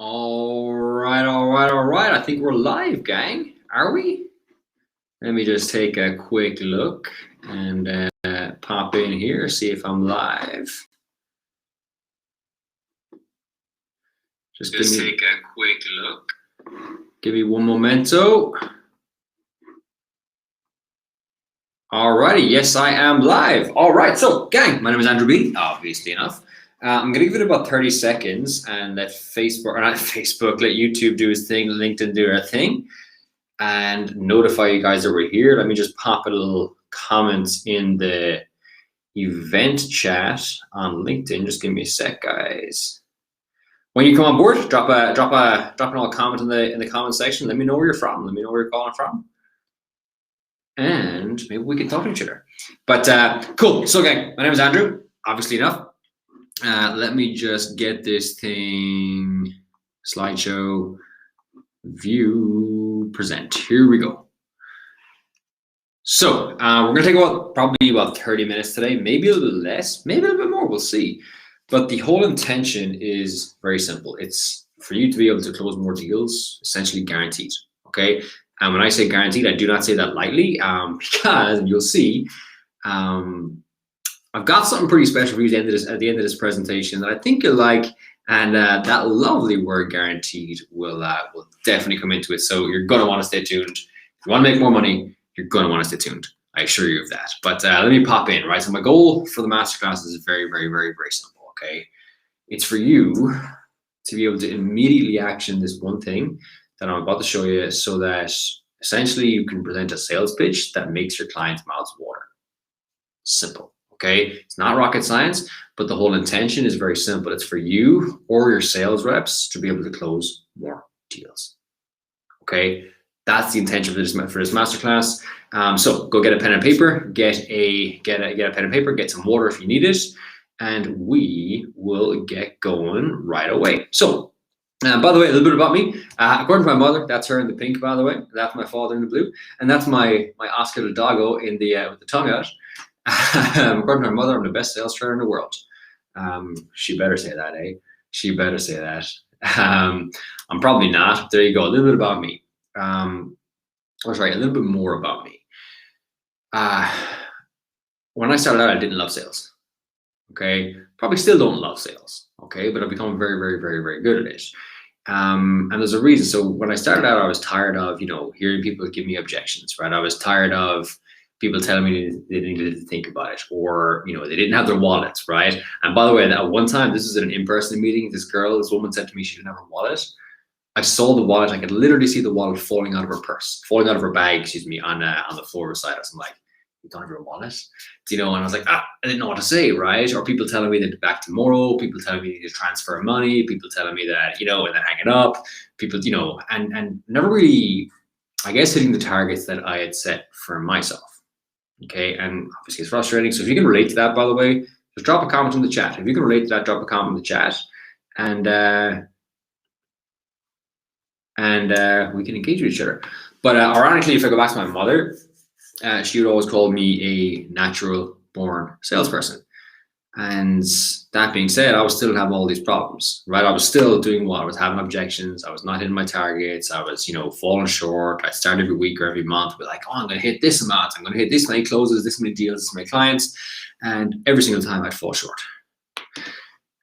All right. I think we're live, gang. Are we? Let me just take a quick look and pop in here, see if I'm live. Just take a quick look. Give me one momento. Alrighty, yes, I am live. All right, so gang, my name is Andrew B, obviously enough. I'm gonna give it about 30 seconds and let Facebook, or not Facebook, let YouTube do its thing, LinkedIn do their thing, and notify you guys that we're here. Let me just pop a little comment in the event chat on LinkedIn. Just give me a sec, guys. When you come on board, drop an old comment in the comment section. Let me know where you're from. Let me know where you're calling from. And maybe we can talk to each other. But cool. So, gang, my name is Andrew, obviously enough. Let me just get this thing, slideshow, view, present. Here we go. So we're gonna take probably about 30 minutes today, maybe a little less, maybe a little bit more, we'll see. But the whole intention is very simple. It's for you to be able to close more deals, essentially guaranteed, okay? And when I say guaranteed, I do not say that lightly, because you'll see, I've got something pretty special for you at the end of this presentation that I think you'll like, and that lovely word guaranteed will definitely come into it. So you're gonna want to stay tuned. If you want to make more money, you're gonna want to stay tuned. I assure you of that. But let me pop in, right? So my goal for the masterclass is very, very, very, very simple, okay? It's for you to be able to immediately action this one thing that I'm about to show you, so that essentially you can present a sales pitch that makes your clients' mouths water. Simple. Okay, it's not rocket science, but the whole intention is very simple. It's for you or your sales reps to be able to close more deals. Okay, that's the intention for this masterclass. So go get a pen and paper, get a pen and paper, get some water if you need it, and we will get going right away. So, by the way, a little bit about me. According to my mother, that's her in the pink, by the way. That's my father in the blue, and that's my Oscar the doggo in the with the tongue out. According to my mother, I'm the best sales trainer in the world. She better say that, eh? She better say that. I'm probably not. There you go. A little bit about me. A little bit more about me. When I started out, I didn't love sales. Okay, probably still don't love sales. Okay, but I've become very, very, very, very good at it. And there's a reason. So when I started out, I was tired of hearing people give me objections. Right, I was tired of people telling me they needed to think about it, or they didn't have their wallets, right? And by the way, at one time, this was at an in-person meeting. This woman said to me she didn't have her wallet. I saw the wallet. I could literally see the wallet falling out of her bag, on the floor beside us. I'm like, you don't have your wallet? And I was like, I didn't know what to say, right? Or people telling me that back tomorrow, people telling me to transfer money, people telling me that, and then hang it up, people, and never really, I guess, hitting the targets that I had set for myself. Okay, and obviously it's frustrating. So if you can relate to that, by the way, just drop a comment in the chat. If you can relate to that, drop a comment in the chat, and we can engage with each other. But ironically, if I go back to my mother, she would always call me a natural born salesperson. And that being said, I was still having all these problems, right? I was still doing what? I was having objections. I was not hitting my targets. I was, falling short. I'd start every week or every month with like, I'm going to hit this amount. I'm going to hit this many closes, this many deals, this many clients. And every single time I'd fall short.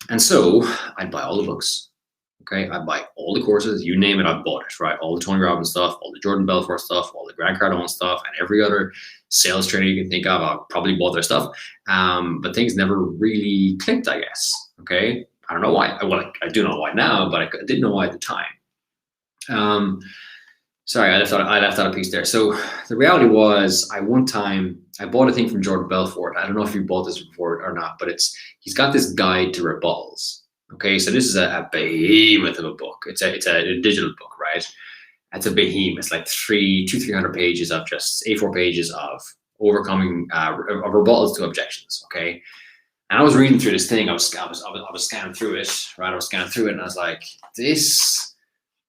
And so I'd buy all the books. Okay, I'd buy all the courses, you name it, I bought it, right? All the Tony Robbins stuff, all the Jordan Belfort stuff, all the Grant Cardone stuff, and every other sales trainer you can think of. I probably bought their stuff, but things never really clicked, I guess. Okay, I don't know why. Well, I do know why now, but I didn't know why at the time. Sorry, I left out a piece there. So the reality was, one time I bought a thing from Jordan Belfort. I don't know if you bought this before or not, but he's got this guide to rebuttals. Okay, so this is a behemoth of a book. It's a digital book, right? It's a behemoth. It's like 300 pages of just A4 pages of overcoming of rebuttals to objections. Okay, and I was reading through this thing. I was scanning through it, right? I was scanning through it, and I was like, this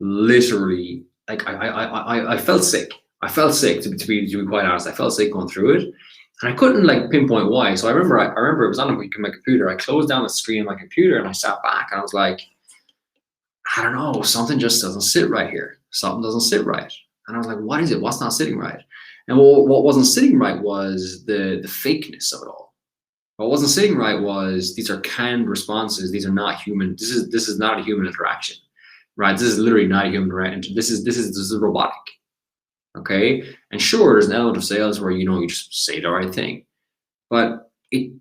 literally, like, I felt sick. I felt sick to be quite honest. I felt sick going through it. And I couldn't like pinpoint why. So I remember it was on my computer. I closed down the screen of my computer and I sat back and I was like, I don't know, something just doesn't sit right here. Something doesn't sit right. And I was like, what is it? What's not sitting right? And what wasn't sitting right was the fakeness of it all. What wasn't sitting right was these are canned responses. These are not human. This is not a human interaction, right? This is literally not a human interaction. This is robotic. Okay. And sure, there's an element of sales where you just say the right thing, but it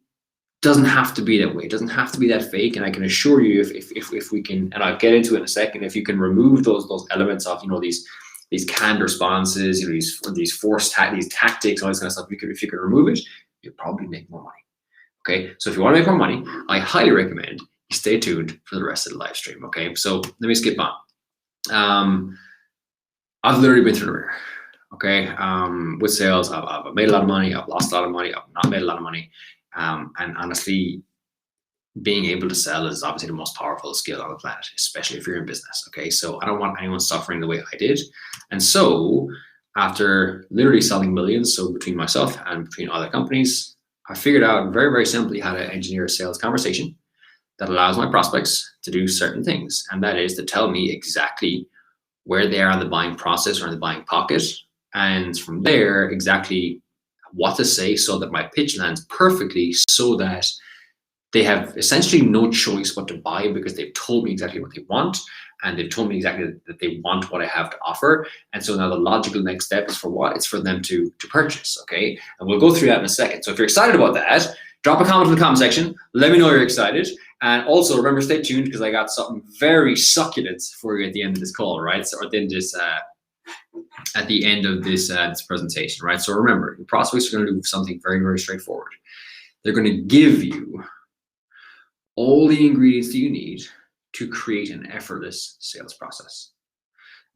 doesn't have to be that way. It doesn't have to be that fake. And I can assure you, if we can, and I'll get into it in a second, if you can remove those elements of these canned responses, these forced these tactics, all this kind of stuff, if you can remove it, you'll probably make more money. Okay, so if you want to make more money, I highly recommend you stay tuned for the rest of the live stream. Okay, so let me skip on. I've literally been through the ringer. Okay, with sales, I've made a lot of money, I've lost a lot of money, I've not made a lot of money, and honestly, being able to sell is obviously the most powerful skill on the planet, especially if you're in business. Okay, so I don't want anyone suffering the way I did, and so after literally selling millions, so between myself and between other companies, I figured out very, very simply how to engineer a sales conversation that allows my prospects to do certain things. And that is to tell me exactly where they are in the buying process or in the buying pocket. And from there, exactly what to say so that my pitch lands perfectly, so that they have essentially no choice what to buy because they've told me exactly what they want. And they've told me exactly that they want what I have to offer. And so now the logical next step is for what? It's for them to purchase, okay? And we'll go through that in a second. So if you're excited about that, drop a comment in the comment section. Let me know you're excited. And also remember, stay tuned because I got something very succulent for you at the end of this call, right? So at the end of this presentation, right? So remember, your prospects are going to do something very, very straightforward. They're going to give you all the ingredients that you need to create an effortless sales process.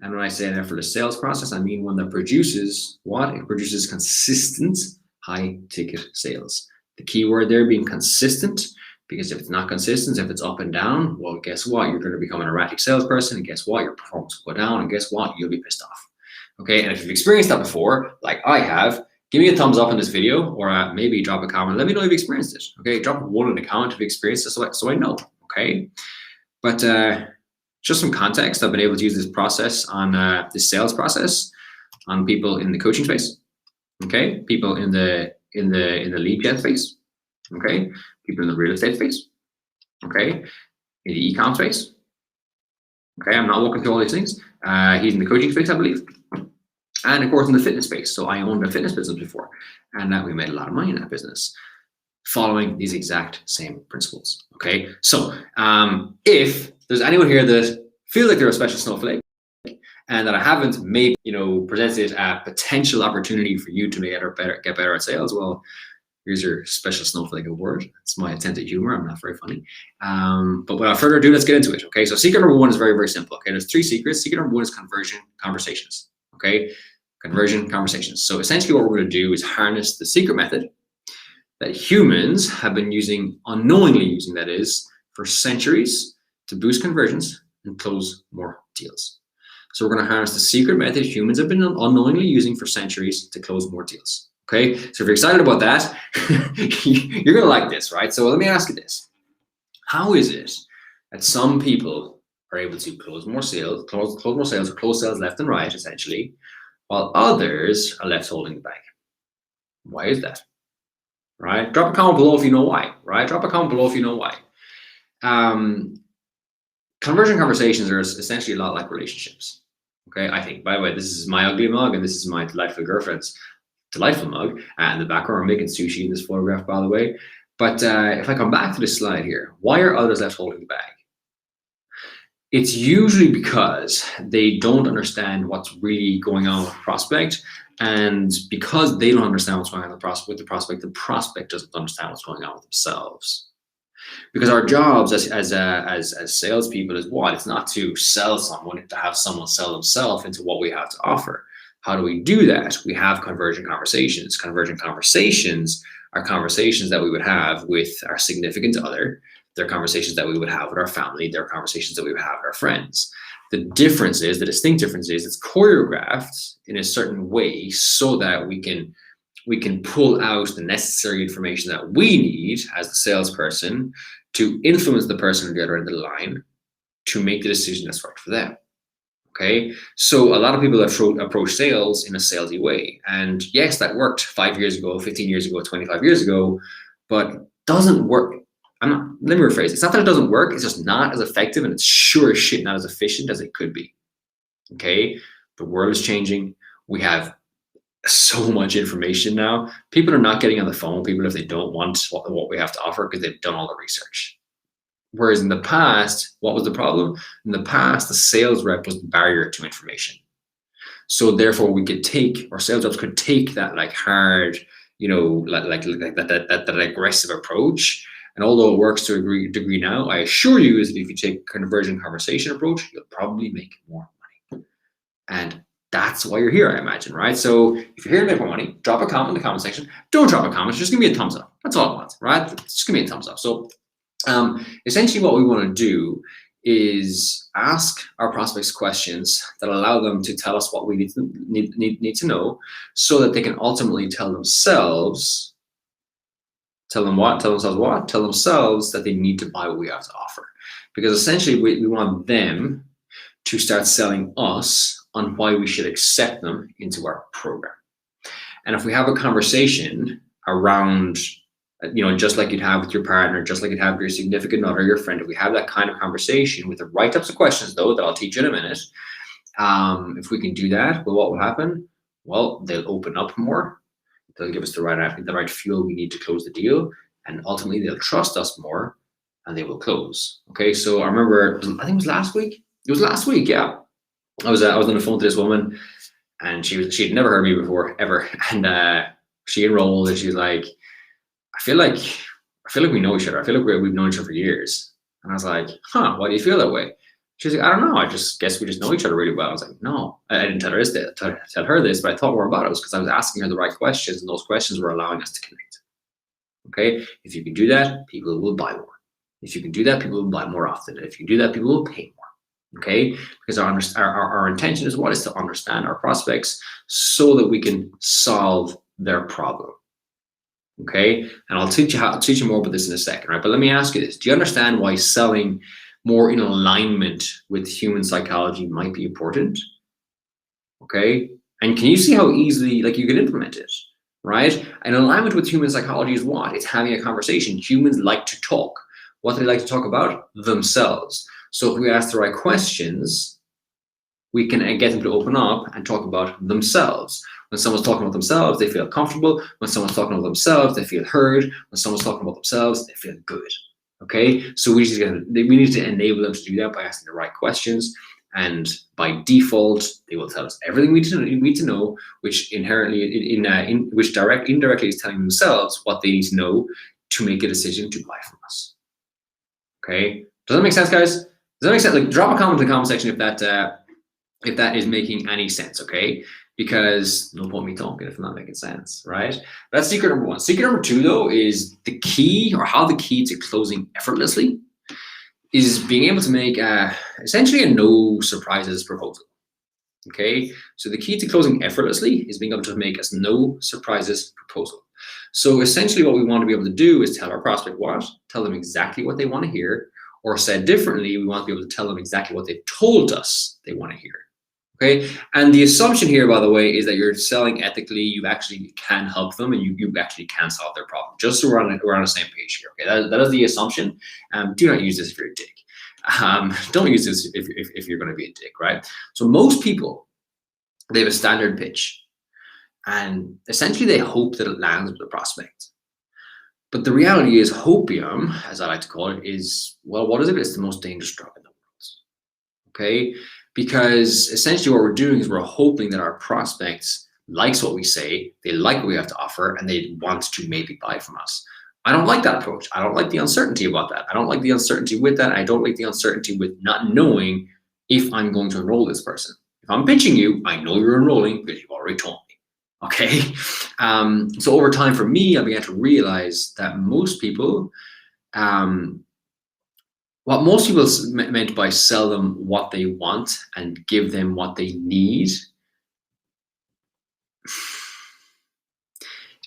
And when I say an effortless sales process, I mean one that produces what? It produces consistent high ticket sales. The key word there being consistent, because if it's not consistent, if it's up and down, well, guess what? You're going to become an erratic salesperson, and guess what? Your performance will go down, and guess what? You'll be pissed off. Okay, and if you've experienced that before, like I have, give me a thumbs up in this video, or maybe drop a comment. Let me know if you've experienced it. Okay, drop one in the comment if you've experienced it, so I know. Okay. But just some context, I've been able to use this process on this sales process on people in the coaching space, okay? People in the lead gen space, okay? People in the real estate space, okay? In the e-com space, okay? I'm not walking through all these things. He's in the coaching space, I believe, and of course in the fitness space. So I owned a fitness business before, and we made a lot of money in that business, following these exact same principles. Okay, so if there's anyone here that feels like they're a special snowflake and that I haven't maybe presented a potential opportunity for you to get better at sales, well, here's your special snowflake award. It's my attempt at humor. I'm not very funny. But without further ado, let's get into it. Okay, so secret number one is very, very simple. Okay, there's three secrets. Secret number one is conversion conversations. Okay, conversion conversations. So essentially what we're going to do is harness the secret method that humans have been unknowingly using, that is, for centuries to boost conversions and close more deals. So we're going to harness the secret method humans have been unknowingly using for centuries to close more deals. Okay, so if you're excited about that, you're going to like this, right? So let me ask you this. How is it that some people are able to close more sales, or close sales left and right, essentially, while others are left holding the bag? Why is that? Right? Drop a comment below if you know why, right? Drop a comment below if you know why. Conversion conversations are essentially a lot like relationships. Okay, I think, by the way, this is my ugly mug and this is my delightful girlfriend's delightful mug. In the background, I'm making sushi in this photograph, by the way. But if I come back to this slide here, why are others left holding the bag? It's usually because they don't understand what's really going on with the prospect. And because they don't understand what's going on with the prospect doesn't understand what's going on with themselves. Because our jobs as salespeople is what? It's not to sell someone, it's to have someone sell themselves into what we have to offer. How do we do that? We have conversion conversations. Conversion conversations are conversations that we would have with our significant other. They're conversations that we would have with our family. They're conversations that we would have with our friends. The distinct difference is it's choreographed in a certain way so that we can pull out the necessary information that we need as the salesperson to influence the person on the other end of the line to make the decision that's right for them. Okay, so a lot of people approach sales in a salesy way, and yes, that worked 5 years ago, 15 years ago, 25 years ago, but it doesn't work. Let me rephrase. It's not that it doesn't work. It's just not as effective, and it's sure as shit not as efficient as it could be. Okay, the world is changing. We have so much information now. People are not getting on the phone with people if they don't want what we have to offer because they've done all the research. Whereas in the past, what was the problem? In the past, the sales rep was the barrier to information. So therefore, we could take, or sales reps could take that like hard, that aggressive approach. And although it works to a degree now, I assure you is that if you take conversion conversation approach, you'll probably make more money. And that's why you're here, I imagine, right? So if you're here to make more money, drop a comment in the comment section. Don't drop a comment, just give me a thumbs up. That's all I want, right? Just give me a thumbs up. So essentially what we want to do is ask our prospects questions that allow them to tell us what we need to know so that they can ultimately tell themselves that they need to buy what we have to offer. Because essentially we want them to start selling us on why we should accept them into our program. And if we have a conversation around, just like you'd have with your partner, just like you'd have with your significant other, your friend, if we have that kind of conversation with the right types of questions, though, that I'll teach you in a minute, if we can do that, well, what will happen? Well, they'll open up more. They'll give us the right fuel we need to close the deal, and ultimately they'll trust us more, and they will close. Okay, so I remember, I think it was last week. It was last week, yeah. I was on the phone to this woman, and she'd never heard me before ever, and she enrolled, and she's like, I feel like we know each other. I feel like we've known each other for years. And I was like, why do you feel that way? She's like, I don't know. I just guess we just know each other really well. I was like, no, I didn't tell her this, but I thought more about it. It was because I was asking her the right questions, and those questions were allowing us to connect. Okay, if you can do that, people will buy more. If you can do that, people will buy more often. If you can do that, people will pay more. Okay, because our intention is what is to understand our prospects so that we can solve their problem. Okay, and I'll teach you more about this in a second, right? But let me ask you this: do you understand why selling more in alignment with human psychology might be important? Okay, and can you see how easily you can implement it, right? And alignment with human psychology is what? It's having a conversation. Humans like to talk. What do they like to talk about? Themselves. So if we ask the right questions, we can get them to open up and talk about themselves. When someone's talking about themselves, they feel comfortable. When someone's talking about themselves, they feel heard. When someone's talking about themselves, they feel good. Okay, so we need to enable them to do that by asking the right questions, and by default, they will tell us everything we need to know, which inherently, indirectly is telling themselves what they need to know to make a decision to buy from us. Okay, does that make sense, guys? Does that make sense? Drop a comment in the comment section if that is making any sense. Okay, because no point me talking if I'm not making sense, right? That's secret number one. Secret number two, though, is the key to closing effortlessly is being able to make essentially a no surprises proposal. Okay, so the key to closing effortlessly is being able to make a no surprises proposal. So essentially what we want to be able to do is tell our prospect tell them exactly what they want to hear, or said differently, we want to be able to tell them exactly what they've told us they want to hear. Okay, and the assumption here, by the way, is that you're selling ethically. You actually can help them, and you actually can solve their problem. Just so we're on the same page here. Okay, that is the assumption. Do not use this if you're a dick. Don't use this if you're going to be a dick, right? So most people, they have a standard pitch, and essentially they hope that it lands with the prospect. But the reality is, hopium, as I like to call it, is, well, what is it? It's the most dangerous drug in the world. Okay. Because essentially what we're doing is we're hoping that our prospects likes what we say, they like what we have to offer, and they want to maybe buy from us. I don't like that approach. I don't like the uncertainty about that. I don't like the uncertainty with that. I don't like the uncertainty with not knowing if I'm going to enroll this person. If I'm pitching you, I know you're enrolling because you've already told me. Okay. So over time for me, I began to realize that most people, what most people meant by sell them what they want and give them what they need,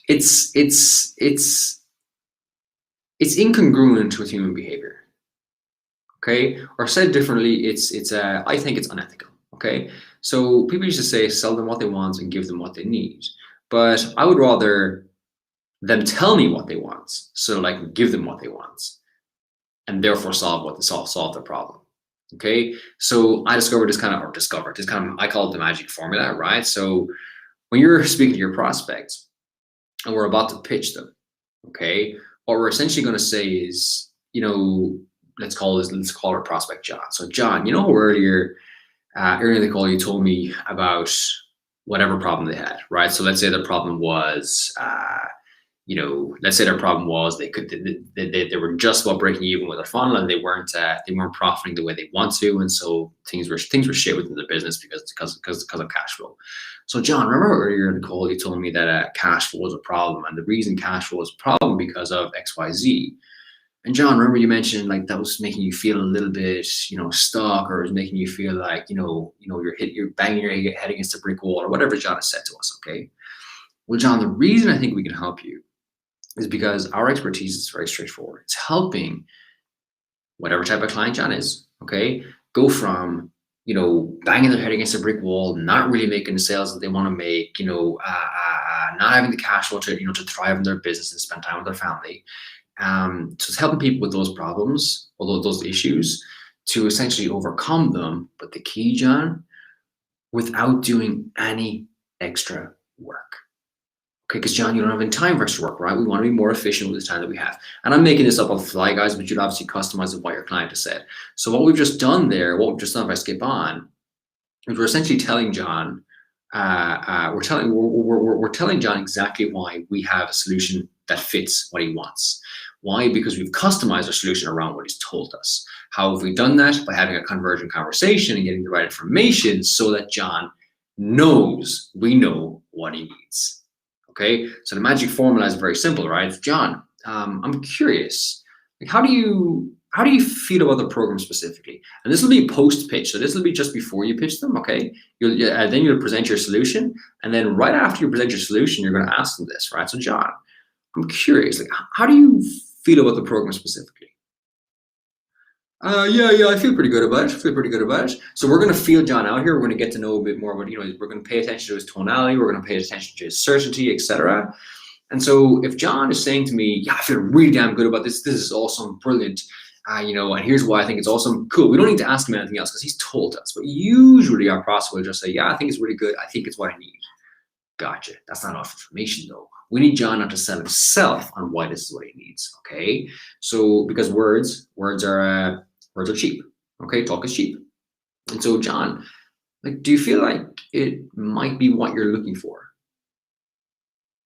it's incongruent with human behavior. Okay, or said differently, I think it's unethical. Okay, so people used to say sell them what they want and give them what they need, but I would rather them tell me what they want, so like give them what they want, and therefore solve their problem. Okay, so I discovered this kind of I call it the magic formula, right? So when you're speaking to your prospects and we're about to pitch them, okay, what we're essentially going to say is, let's call our prospect John. So John, earlier in the call you told me about whatever problem they had, right? So let's say the problem was let's say their problem was they were just about breaking even with their funnel, and they weren't profiting the way they want to, and so things were shit within the business because of cash flow. So John, remember earlier in the call you told me that cash flow was a problem, and the reason cash flow was a problem because of XYZ. And John, remember you mentioned like that was making you feel a little bit, stuck, or it was making you feel like, you're banging your head against a brick wall, or whatever John has said to us. Okay. Well, John, the reason I think we can help you is because our expertise is very straightforward. It's helping whatever type of client John is, okay, go from, banging their head against a brick wall, not really making the sales that they want to make, not having the cash flow to, to thrive in their business and spend time with their family. So it's helping people with those problems, or those issues, to essentially overcome them. But the key, John, without doing any extra work. Okay, because John, you don't have any time for extra work, right? We want to be more efficient with the time that we have. And I'm making this up on the fly, guys, but you'd obviously customize it what your client has said. So what we've just done there, if I skip on, is we're essentially telling John, we're telling John exactly why we have a solution that fits what he wants. Why? Because we've customized our solution around what he's told us. How have we done that? By having a convergent conversation and getting the right information so that John knows we know what he needs. Okay, so the magic formula is very simple, right? John, I'm curious, like how do you feel about the program specifically? And this will be post pitch, so this will be just before you pitch them. Okay, then you'll present your solution, and then right after you present your solution, you're going to ask them this, right? So John, I'm curious, like how do you feel about the program specifically? Yeah, I feel pretty good about it. So we're going to feel John out here. We're going to get to know a bit more about, we're going to pay attention to his tonality. We're going to pay attention to his certainty, etc. And so if John is saying to me, yeah, I feel really damn good about this. This is awesome, brilliant. And here's why I think it's awesome. Cool. We don't need to ask him anything else because he's told us. But usually our prospect will just say, yeah, I think it's really good. I think it's what I need. Gotcha. That's not enough information though. We need John not to sell himself on why this is what he needs. Okay. So because words are cheap. Okay. Talk is cheap. And so John, like, do you feel like it might be what you're looking for?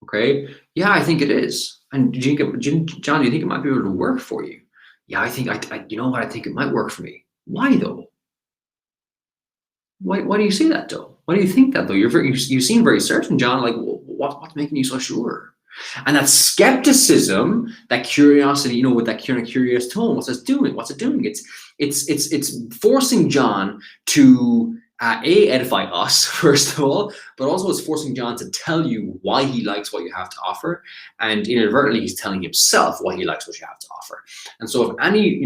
Okay. Yeah, I think it is. And John, do you think it might be able to work for you? Yeah, I think you know what? I think it might work for me. Why though? Why do you say that though? Why do you think that though? You seem very certain, John. Like, what's making you so sure? And that skepticism, that curiosity, with that kind of curious tone, what's it doing? It's forcing John to edify us first of all, but also it's forcing John to tell you why he likes what you have to offer, and inadvertently he's telling himself why he likes what you have to offer. And so if any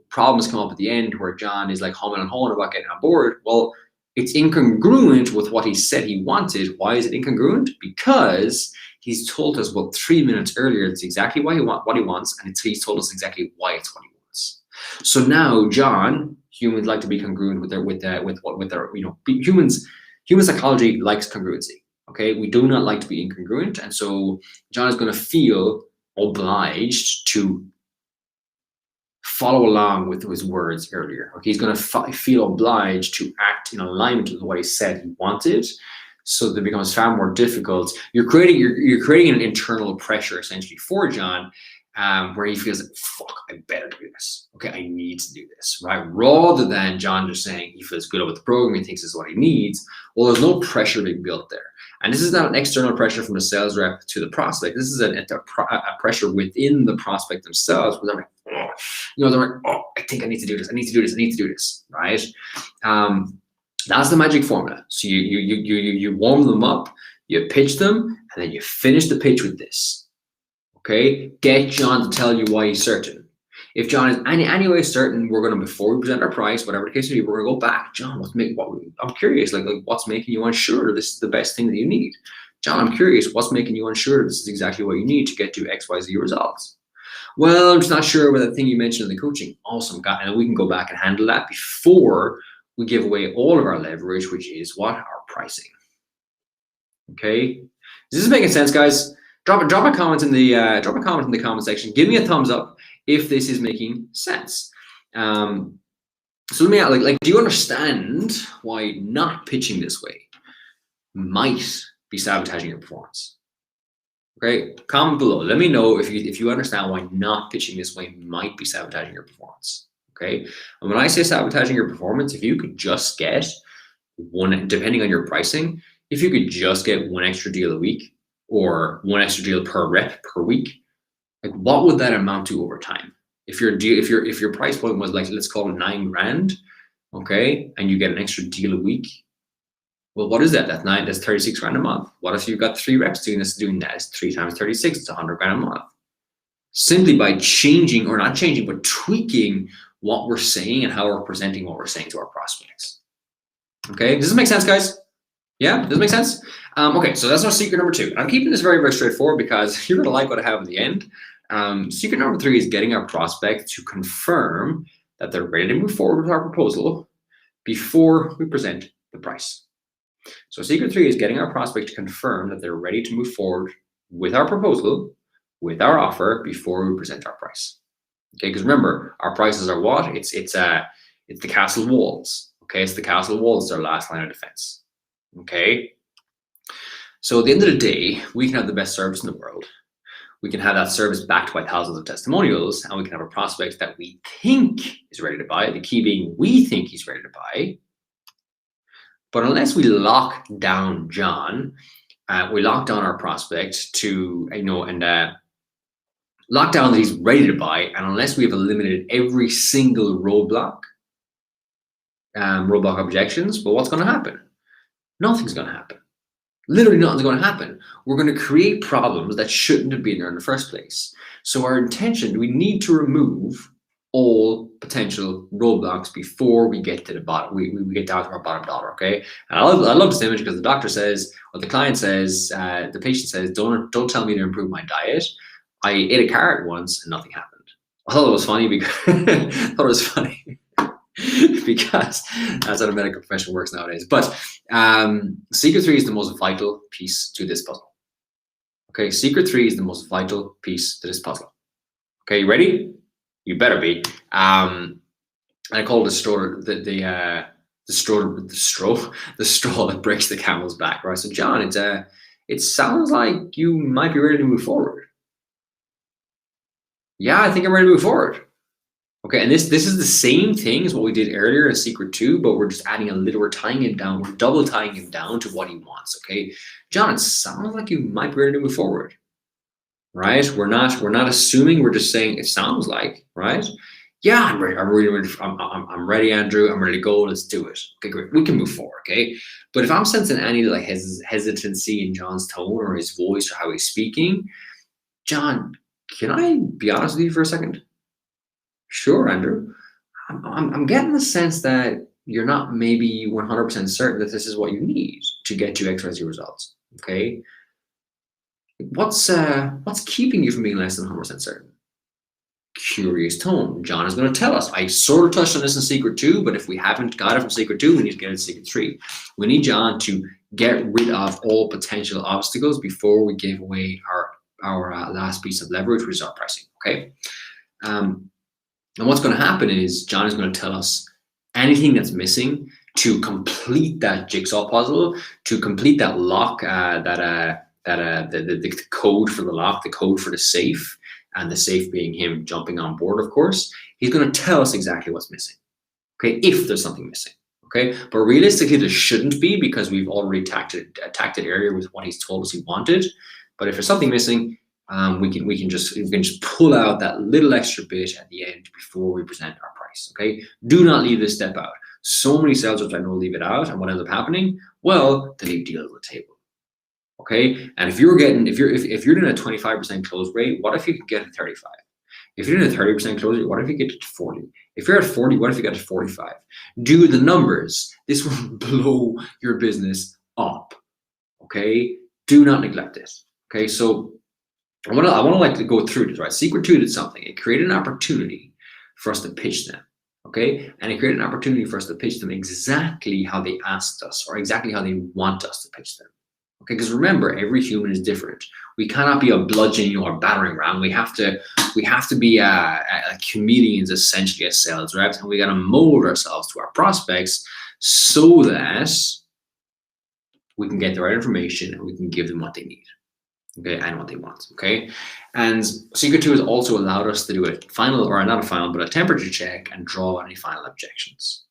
problems come up at the end where John is like humming and hawing about getting on board, well, it's incongruent with what he said he wanted. Why is it incongruent? Because he's told us about 3 minutes earlier it's exactly what he wants, and he's told us exactly why it's what he wants. So now, John, humans like to be congruent with their human psychology likes congruency. Okay, we do not like to be incongruent, and so John is going to feel obliged to follow along with his words earlier. Okay, he's going to feel obliged to act in alignment with what he said he wanted. So that it becomes far more difficult. You're creating an internal pressure essentially for John, where he feels like, fuck, I better do this. Okay, I need to do this, right? Rather than John just saying he feels good about the program, he thinks this is what he needs. Well, there's no pressure being built there. And this is not an external pressure from the sales rep to the prospect. This is a pressure within the prospect themselves, where they're like, oh, I think I need to do this, right? That's the magic formula. So you warm them up, you pitch them, and then you finish the pitch with this. Okay? Get John to tell you why he's certain. If John is any way certain, we're going to, before we present our price, whatever the case may be, we're going to go back. John, I'm curious, like what's making you unsure this is the best thing that you need? John, I'm curious, what's making you unsure this is exactly what you need to get to XYZ results? Well, I'm just not sure about that thing you mentioned in the coaching. Awesome, and we can go back and handle that before we give away all of our leverage, which is what? Our pricing. Okay, is this making sense, guys? Drop a comment in the comment section. Give me a thumbs up if this is making sense. So let me like, do you understand why not pitching this way might be sabotaging your performance? Okay, comment below. Let me know if you understand why not pitching this way might be sabotaging your performance. Okay, and when I say sabotaging your performance, if you could just get one, depending on your pricing, if you could just get one extra deal a week or one extra deal per rep per week, like what would that amount to over time? If your price point was like, let's call it $9,000, okay, and you get an extra deal a week, well, what is that? That's 36 grand a month. What if you've got 3 reps doing that? It's 3 times 36, it's 100 grand a month. Simply by changing, or not changing, but tweaking what we're saying and how we're presenting what we're saying to our prospects. Okay, does this make sense, guys? Yeah, does it make sense? Okay, so that's our secret number 2. I'm keeping this very, very straightforward because you're gonna like what I have at the end. Secret number 3 is getting our prospect to confirm that they're ready to move forward with our proposal before we present the price. So secret 3 is getting our prospect to confirm that they're ready to move forward with our proposal, with our offer, before we present our price. Okay, because remember, our prices are what? It's the castle walls. Okay, it's the castle walls, our last line of defense. Okay, so at the end of the day, we can have the best service in the world. We can have that service backed by thousands of testimonials, and we can have a prospect that we think is ready to buy. The key being we think he's ready to buy. But unless we lock down John, we lock down our prospect to, lock down that he's ready to buy, and unless we have eliminated every single roadblock objections, well, what's going to happen? Nothing's going to happen. Literally nothing's going to happen. We're going to create problems that shouldn't have been there in the first place. So our intention, we need to remove all potential roadblocks before we get to the bottom. We get down to our bottom dollar, okay? And I love this image because the doctor says, or the client says, the patient says, don't tell me to improve my diet. I ate a carrot once and nothing happened. I thought it was funny because that's how the medical profession works nowadays. But secret 3 is the most vital piece to this puzzle. Okay, secret 3 is the most vital piece to this puzzle. Okay, you ready? You better be. And I call it the straw that breaks the camel's back, right? So John, it sounds like you might be ready to move forward. Yeah, I think I'm ready to move forward. Okay, and this is the same thing as what we did earlier in secret 2, but we're just adding a little, we're tying him down, we're double tying him down to what he wants. Okay, John, it sounds like you might be ready to move forward, right? We're not assuming, we're just saying it sounds like, right? Yeah, I'm ready. I'm ready, Andrew. I'm ready to go. Let's do it. Okay, great. We can move forward. Okay, but if I'm sensing any like hesitancy in John's tone or his voice or how he's speaking, John, can I be honest with you for a second? Sure, Andrew. I'm getting the sense that you're not maybe 100% certain that this is what you need to get to XYZ results. Okay. What's keeping you from being less than 100% certain? Curious tone. John is going to tell us. I sort of touched on this in secret 2, but if we haven't got it from secret 2, we need to get it in secret 3. We need John to get rid of all potential obstacles before we give away our last piece of leverage, which is our pricing. Okay. And what's going to happen is John is going to tell us anything that's missing to complete that jigsaw puzzle, to complete that lock, the code for the lock, the code for the safe, and the safe being him jumping on board, of course. He's going to tell us exactly what's missing, okay, if there's something missing, okay? But realistically, there shouldn't be because we've already attacked it earlier with what he's told us he wanted. But if there's something missing, we can just pull out that little extra bit at the end before we present our price. Okay, do not leave this step out. So many sales reps I know leave it out, and what ends up happening? Well, they leave deals on the table. Okay, and if you're doing a 25% close rate, what if you could get a 35? If you're doing a 30% close rate, what if you get to 40? If you're at 40, what if you get to 45? Do the numbers. This will blow your business up. Okay? Do not neglect it. Okay, so I want to like to go through this, right? Secret 2 did something. It created an opportunity for us to pitch them. Okay, and it created an opportunity for us to pitch them exactly how they asked us, or exactly how they want us to pitch them. Okay, because remember, every human is different. We cannot be a bludgeoning or battering ram. We have to be chameleons, essentially, as sales reps, and we got to mold ourselves to our prospects so that we can get the right information and we can give them what they need. Okay, and what they want. Okay, and Secret 2 has also allowed us to do a final, or not a final, but a temperature check and draw any final objections.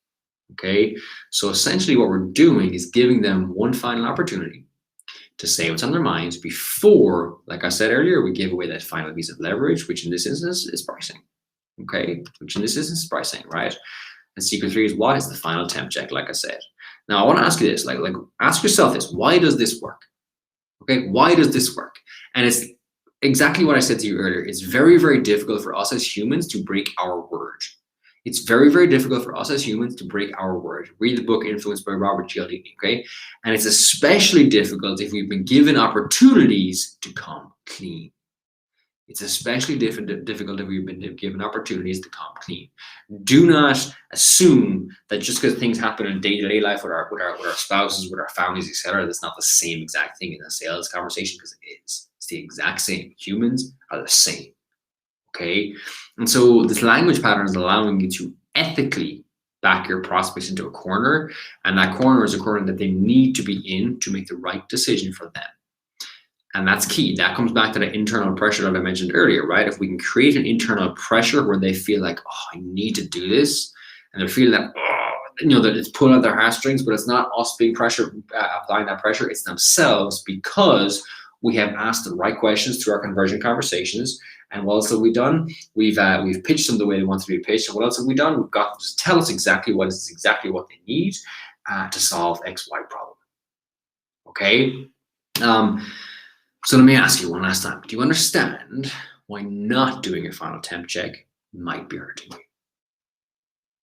Okay, so essentially what we're doing is giving them one final opportunity to say what's on their minds before, like I said earlier, we give away that final piece of leverage, which in this instance is pricing. Okay, which in this instance is pricing, right? And Secret 3 is what is the final temp check, like I said. Now I want to ask you this, like ask yourself this: why does this work? Okay, why does this work? And it's exactly what I said to you earlier. It's very, very difficult for us as humans to break our word. It's very, very difficult for us as humans to break our word. Read the book Influenced by Robert Cialdini, okay? And it's especially difficult if we've been given opportunities to come clean. It's especially difficult if we've been given opportunities to come clean. Do not assume that just because things happen in day-to-day life with our spouses, with our families, etc., that's not the same exact thing in a sales conversation, because it is. It's the exact same. Humans are the same. Okay? And so this language pattern is allowing you to ethically back your prospects into a corner, and that corner is a corner that they need to be in to make the right decision for them. And that's key. That comes back to the internal pressure that I mentioned earlier, right? If we can create an internal pressure where they feel like, oh, I need to do this, and they're feeling that, that it's pulling at their heartstrings, but it's not us being applying that pressure, it's themselves, because we have asked the right questions through our conversion conversations. And what else have we done? We've pitched them the way they want to be pitched. And what else have we done? We've got them to tell us exactly what they need to solve X, Y problem. Okay. So let me ask you one last time. Do you understand why not doing a final temp check might be hurting you?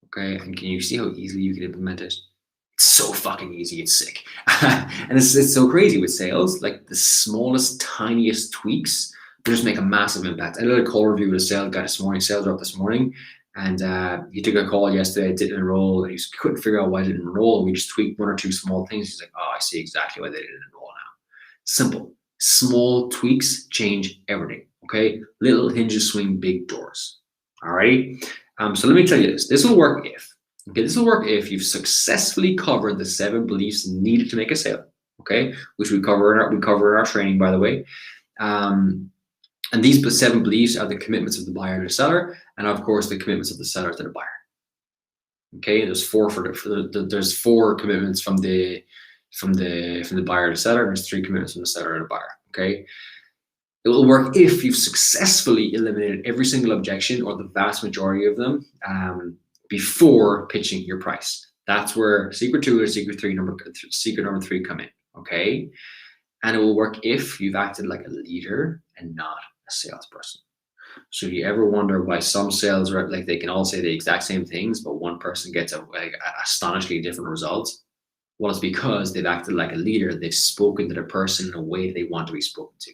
Okay, and can you see how easily you can implement it? It's so fucking easy, it's sick. And it's so crazy with sales, like the smallest, tiniest tweaks just make a massive impact. I did a call review with a sales guy sales rep this morning, and he took a call yesterday, it didn't enroll, and he couldn't figure out why it didn't enroll. We just tweaked one or two small things. He's like, oh, I see exactly why they didn't enroll now. Simple. Small tweaks change everything, okay? Little hinges swing big doors, all right? So let me tell you this. This will work if you've successfully covered the 7 beliefs needed to make a sale, okay? Which we cover in our training, by the way. And these 7 beliefs are the commitments of the buyer to the seller, and of course, the commitments of the seller to the buyer. Okay, there's 4 there's 4 commitments from the buyer to seller, and there's 3 commitments from the seller to the buyer. Okay, it will work if you've successfully eliminated every single objection, or the vast majority of them, before pitching your price. That's where Secret 2 or Secret number 3 come in. Okay, and it will work if you've acted like a leader and not a salesperson. So if you ever wonder why some sales rep, like they can all say the exact same things, but one person gets a astonishingly different results, well, it's because they've acted like a leader. They've spoken to the person in a way they want to be spoken to.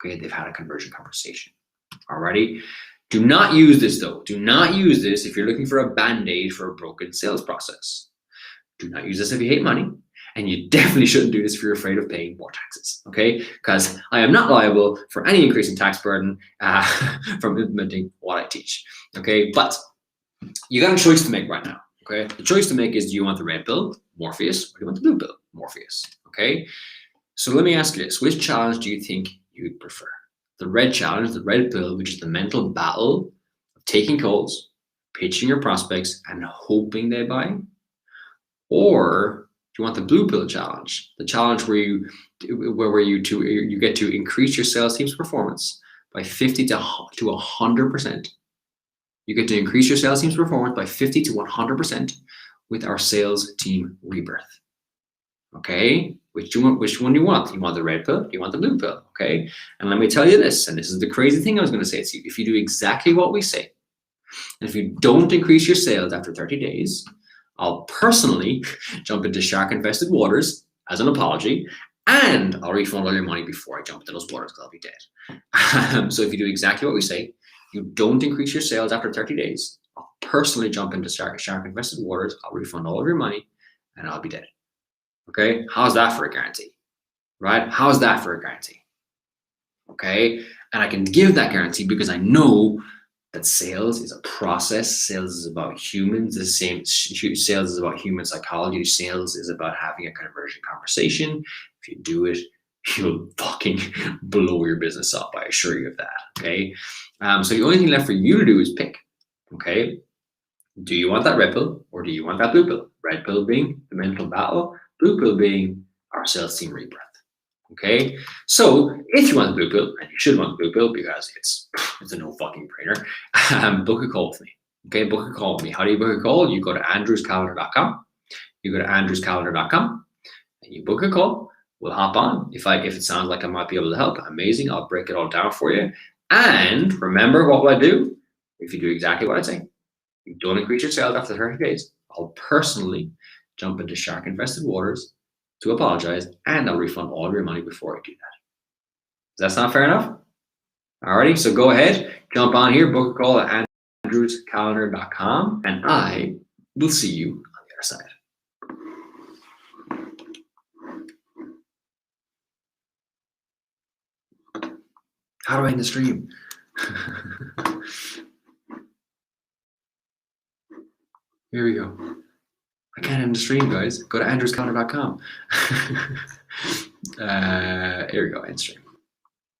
Okay, they've had a conversion conversation. Alrighty. Do not use this though. Do not use this if you're looking for a band-aid for a broken sales process. Do not use this if you hate money. And you definitely shouldn't do this if you're afraid of paying more taxes, okay? Because I am not liable for any increase in tax burden from implementing what I teach, okay? But you got a choice to make right now, okay? The choice to make is, do you want the red pill, Morpheus, or do you want the blue pill, Morpheus, okay? So let me ask you this. Which challenge do you think you'd prefer? The red challenge, the red pill, which is the mental battle of taking calls, pitching your prospects, and hoping they buy? Or you want the blue pill challenge, the challenge where you get to increase your sales team's performance by 50 to 100%. You get to increase your sales team's performance by 50 to 100% with our sales team rebirth. Okay, which one do you want? Do you want the red pill? Do you want the blue pill? Okay, and let me tell you this, and this is the crazy thing I was going to say to you. If you do exactly what we say, and if you don't increase your sales after 30 days, I'll personally jump into shark-infested waters as an apology, and I'll refund all your money before I jump into those waters because I'll be dead. So if you do exactly what we say, you don't increase your sales after 30 days, I'll personally jump into shark-infested waters, I'll refund all of your money, and I'll be dead. Okay, how's that for a guarantee? Right? How's that for a guarantee? Okay, and I can give that guarantee because I know that sales is a process. Sales is about humans. The same. Sales is about human psychology. Sales is about having a conversion conversation. If you do it, you'll fucking blow your business up. I assure you of that. Okay. So the only thing left for you to do is pick. Okay. Do you want that red pill or do you want that blue pill? Red pill being the mental battle. Blue pill being our sales team rebirth. Okay, so if you want the blue pill, and you should want the blue pill because it's a no fucking brainer, book a call with me. Okay, book a call with me. How do you book a call? You go to andrewscalendar.com. You go to andrewscalendar.com and you book a call. We'll hop on. If it sounds like I might be able to help, amazing. I'll break it all down for you. And remember, what will I do? If you do exactly what I say, you don't increase your sales after 30 days, I'll personally jump into shark-infested waters to apologize, and I'll refund all of your money before I do that. Does that sound fair enough? Alrighty, so go ahead, jump on here, book a call at andrewscalendar.com, and I will see you on the other side. How do I end the stream? Here we go. I can't end the stream, guys. Go to andrewscalendar.com. Here we go, end stream.